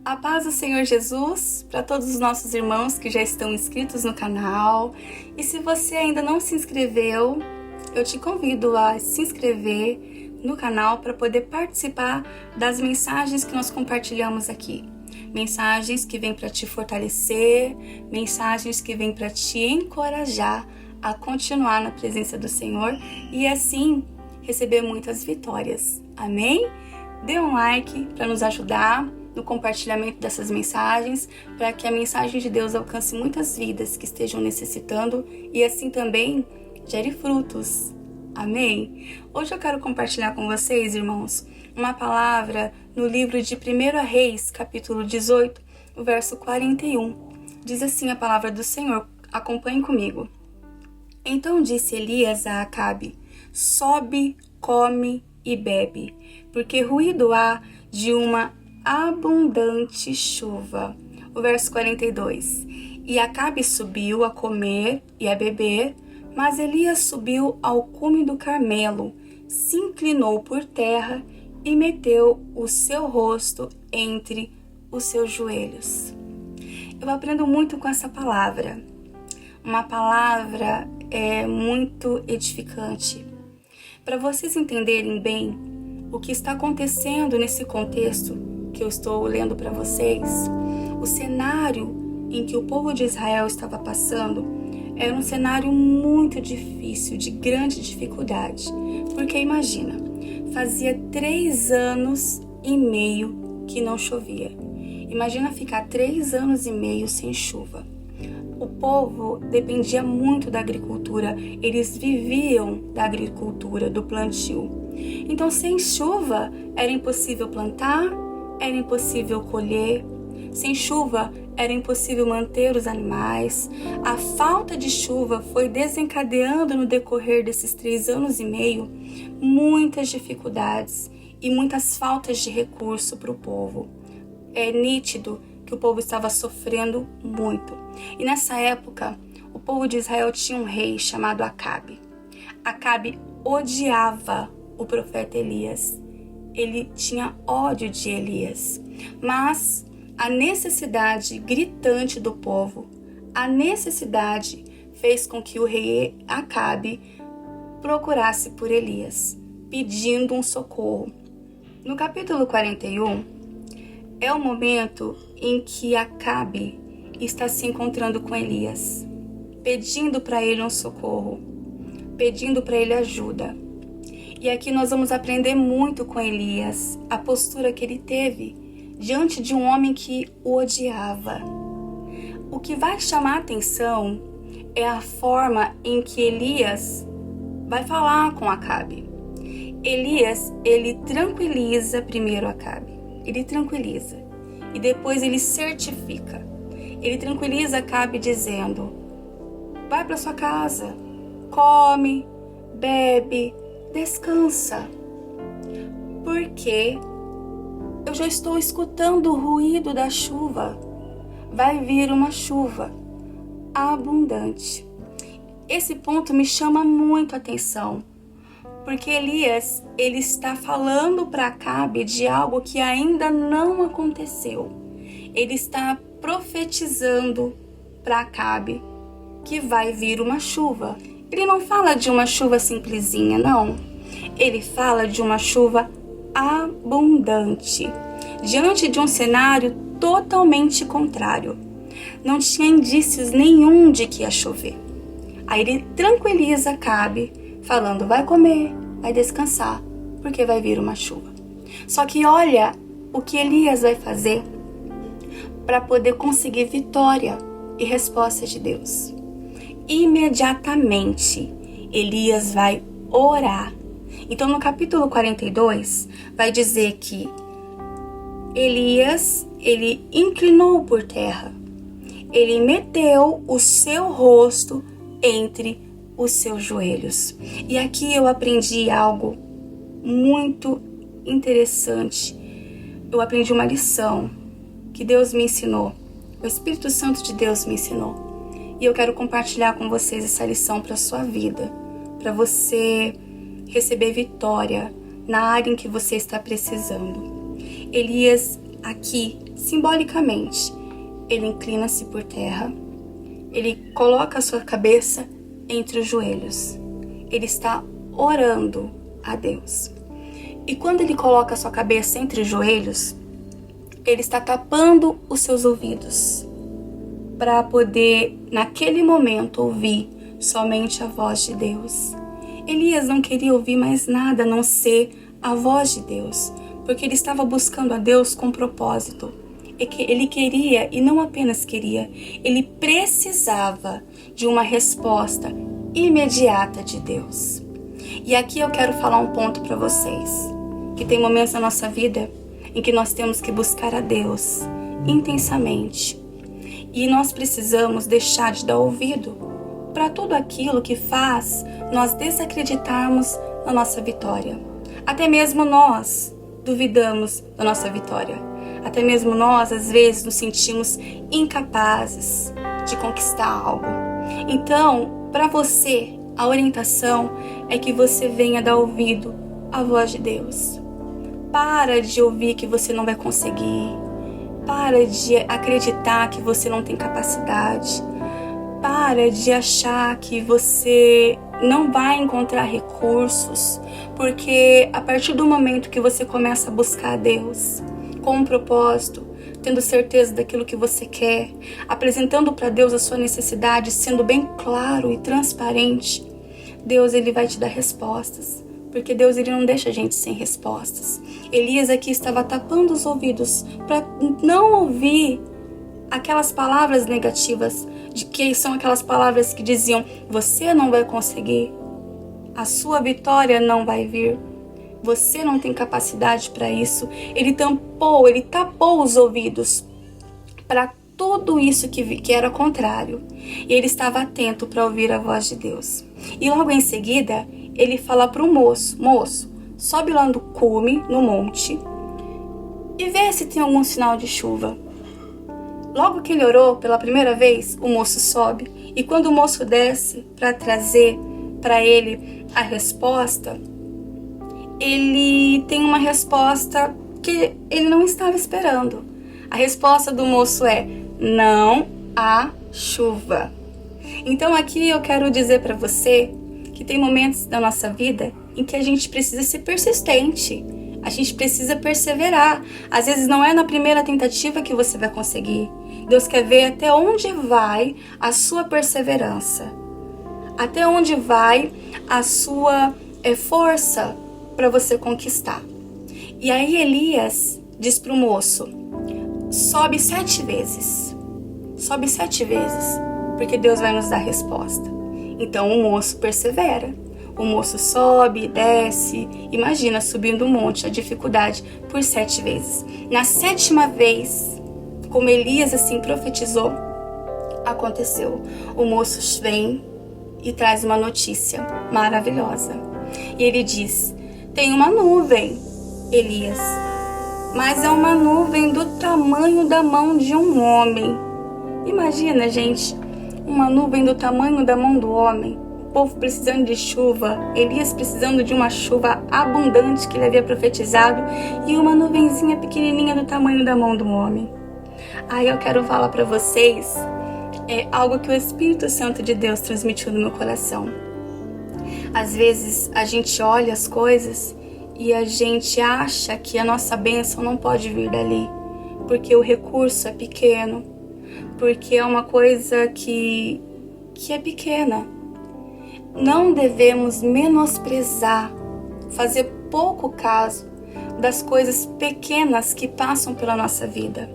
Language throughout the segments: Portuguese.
A paz do Senhor Jesus para todos os nossos irmãos que já estão inscritos no canal. E se você ainda não se inscreveu, eu te convido a se inscrever no canal para poder participar das mensagens que nós compartilhamos aqui. Mensagens que vêm para te fortalecer, mensagens que vêm para te encorajar a continuar na presença do Senhor e assim receber muitas vitórias. Amém? Dê um like para nos ajudar no compartilhamento dessas mensagens, para que a mensagem de Deus alcance muitas vidas que estejam necessitando e assim também gere frutos. Amém? Hoje eu quero compartilhar com vocês, irmãos, uma palavra no livro de 1 Reis, capítulo 18, o verso 41. Diz assim a palavra do Senhor, acompanhem comigo. Então disse Elias a Acabe: sobe, come e bebe, porque ruído há de uma abundante chuva. O verso 42. E Acabe subiu a comer e a beber, mas Elias subiu ao cume do Carmelo, se inclinou por terra e meteu o seu rosto entre os seus joelhos. Eu aprendo muito com essa palavra. Uma palavra muito edificante. Para vocês entenderem bem o que está acontecendo nesse contexto que eu estou lendo para vocês, o cenário em que o povo de Israel estava passando era um cenário muito difícil, de grande dificuldade. Porque imagina, fazia 3 anos e meio que não chovia. Imagina ficar 3 anos e meio sem chuva. O povo dependia muito da agricultura, eles viviam da agricultura, do plantio. Então, sem chuva, era impossível plantar, era impossível colher. Sem chuva, era impossível manter os animais. A falta de chuva foi desencadeando no decorrer desses 3 anos e meio muitas dificuldades e muitas faltas de recurso para o povo. É nítido que o povo estava sofrendo muito. E nessa época, o povo de Israel tinha um rei chamado Acabe. Acabe odiava o profeta Elias. Ele tinha ódio de Elias. Mas a necessidade gritante do povo, a necessidade fez com que o rei Acabe procurasse por Elias, pedindo um socorro. No capítulo 41, é o momento em que Acabe está se encontrando com Elias, pedindo para ele um socorro, pedindo para ele ajuda. E aqui nós vamos aprender muito com Elias, a postura que ele teve diante de um homem que o odiava. O que vai chamar a atenção é a forma em que Elias vai falar com Acabe. Elias, ele tranquiliza primeiro Acabe. Ele tranquiliza e depois ele certifica. Ele tranquiliza Acabe dizendo: vai para sua casa, come, bebe, descansa, porque eu já estou escutando o ruído da chuva. Vai vir uma chuva abundante. Esse ponto me chama muito a atenção, porque Elias, ele está falando para Acabe de algo que ainda não aconteceu. Ele está profetizando para Acabe que vai vir uma chuva. Ele não fala de uma chuva simplesinha, não. Ele fala de uma chuva abundante, diante de um cenário totalmente contrário. Não tinha indícios nenhum de que ia chover. Aí ele tranquiliza Acabe, falando: vai comer, vai descansar, porque vai vir uma chuva. Só que olha o que Elias vai fazer para poder conseguir vitória e resposta de Deus. Imediatamente, Elias vai orar. Então, no capítulo 42, vai dizer que Elias, ele inclinou por terra. Ele meteu o seu rosto entre os seus joelhos. E aqui eu aprendi algo muito interessante. Eu aprendi uma lição que Deus me ensinou. O Espírito Santo de Deus me ensinou. E eu quero compartilhar com vocês essa lição para a sua vida, para você receber vitória na área em que você está precisando. Elias aqui simbolicamente, ele inclina-se por terra, ele coloca a sua cabeça entre os joelhos, ele está orando a Deus. E quando ele coloca a sua cabeça entre os joelhos, ele está tapando os seus ouvidos para poder, naquele momento, ouvir somente a voz de Deus. Elias não queria ouvir mais nada a não ser a voz de Deus, porque ele estava buscando a Deus com propósito. Ele queria, e não apenas queria, ele precisava de uma resposta imediata de Deus. E aqui eu quero falar um ponto para vocês, que tem momentos na nossa vida em que nós temos que buscar a Deus intensamente. E nós precisamos deixar de dar ouvido para tudo aquilo que faz nós desacreditarmos na nossa vitória. Até mesmo nós duvidamos da nossa vitória. Até mesmo nós, às vezes, nos sentimos incapazes de conquistar algo. Então, para você, a orientação é que você venha dar ouvido à voz de Deus. Para de ouvir que você não vai conseguir. Para de acreditar que você não tem capacidade. Para de achar que você não vai encontrar recursos, porque a partir do momento que você começa a buscar a Deus com um propósito, tendo certeza daquilo que você quer, apresentando para Deus a sua necessidade, sendo bem claro e transparente, Deus ele vai te dar respostas, porque Deus ele não deixa a gente sem respostas. Elias aqui estava tapando os ouvidos para não ouvir aquelas palavras negativas, de que são aquelas palavras que diziam: você não vai conseguir, a sua vitória não vai vir, você não tem capacidade para isso. Ele tapou os ouvidos para tudo isso que era contrário, e ele estava atento para ouvir a voz de Deus. E logo em seguida ele fala para o moço, sobe lá no cume, no monte, e vê se tem algum sinal de chuva. Logo que ele orou pela primeira vez, o moço sobe, e quando o moço desce para trazer para ele a resposta, ele tem uma resposta que ele não estava esperando. A resposta do moço é: não há chuva. Então aqui eu quero dizer para você que tem momentos da nossa vida em que a gente precisa ser persistente. A gente precisa perseverar. Às vezes não é na primeira tentativa que você vai conseguir. Deus quer ver até onde vai a sua perseverança. Até onde vai a sua força para você conquistar. E aí Elias diz para o moço: sobe 7 vezes. Sobe 7 vezes, porque Deus vai nos dar resposta. Então o moço persevera. O moço sobe, desce, imagina subindo um monte, a dificuldade, por 7 vezes. Na 7ª vez, como Elias assim profetizou, aconteceu. O moço vem e traz uma notícia maravilhosa. E ele diz: tem uma nuvem, Elias, mas é uma nuvem do tamanho da mão de um homem. Imagina, gente, uma nuvem do tamanho da mão do homem. O povo precisando de chuva, Elias precisando de uma chuva abundante que ele havia profetizado, e uma nuvenzinha pequenininha do tamanho da mão do homem. Aí eu quero falar para vocês algo que o Espírito Santo de Deus transmitiu no meu coração. Às vezes a gente olha as coisas e a gente acha que a nossa bênção não pode vir dali, porque o recurso é pequeno, porque é uma coisa que é pequena. Não devemos menosprezar, fazer pouco caso das coisas pequenas que passam pela nossa vida.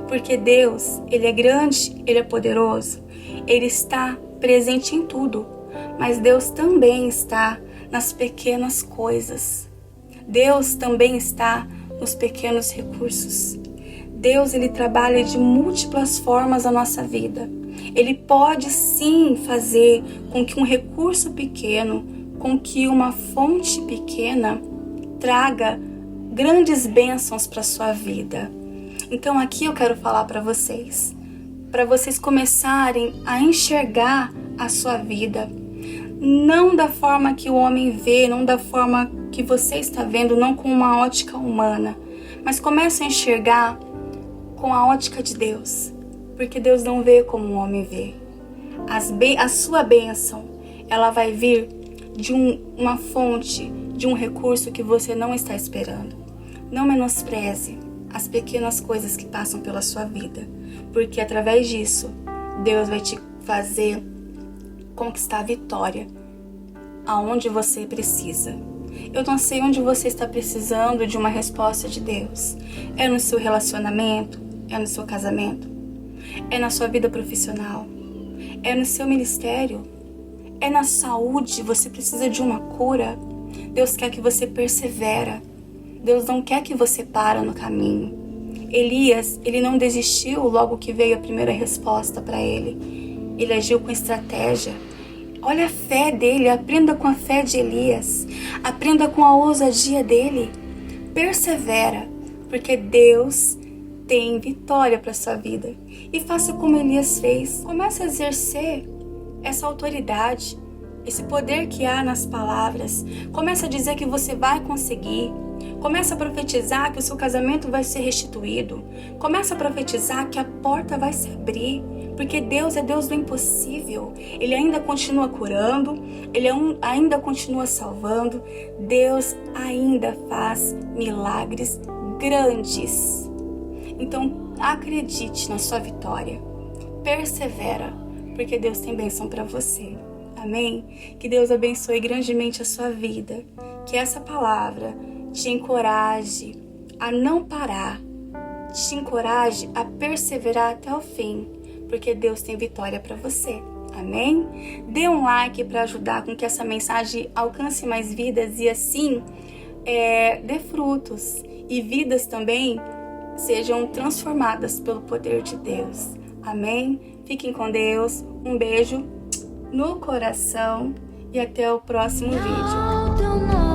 Porque Deus, Ele é grande, Ele é poderoso, Ele está presente em tudo. Mas Deus também está nas pequenas coisas. Deus também está nos pequenos recursos. Deus, Ele trabalha de múltiplas formas na nossa vida. Ele pode sim fazer com que um recurso pequeno, com que uma fonte pequena traga grandes bênçãos para a sua vida. Então aqui eu quero falar para vocês começarem a enxergar a sua vida, não da forma que o homem vê, não da forma que você está vendo, não com uma ótica humana, mas comece a enxergar com a ótica de Deus, porque Deus não vê como o homem vê. A sua bênção, ela vai vir de uma fonte, de um recurso que você não está esperando. Não menospreze as pequenas coisas que passam pela sua vida, porque através disso, Deus vai te fazer conquistar a vitória aonde você precisa. Eu não sei onde você está precisando de uma resposta de Deus. É no seu relacionamento? É no seu casamento? É na sua vida profissional? É no seu ministério? É na saúde? Você precisa de uma cura? Deus quer que você persevera. Deus não quer que você para no caminho. Elias, ele não desistiu logo que veio a primeira resposta para ele. Ele agiu com estratégia. Olha a fé dele, aprenda com a fé de Elias. Aprenda com a ousadia dele. Persevera, porque Deus tem vitória para sua vida. E faça como Elias fez. Comece a exercer essa autoridade, esse poder que há nas palavras. Comece a dizer que você vai conseguir. Comece a profetizar que o seu casamento vai ser restituído. Comece a profetizar que a porta vai se abrir. Porque Deus é Deus do impossível. Ele ainda continua curando. Ele ainda continua salvando. Deus ainda faz milagres grandes. Então, acredite na sua vitória. Persevera, porque Deus tem bênção para você. Amém? Que Deus abençoe grandemente a sua vida. Que essa palavra te encoraje a não parar. Te encoraje a perseverar até o fim. Porque Deus tem vitória para você. Amém? Dê um like para ajudar com que essa mensagem alcance mais vidas e assim dê frutos. E vidas também sejam transformadas pelo poder de Deus. Amém? Fiquem com Deus. Um beijo no coração e até o próximo vídeo.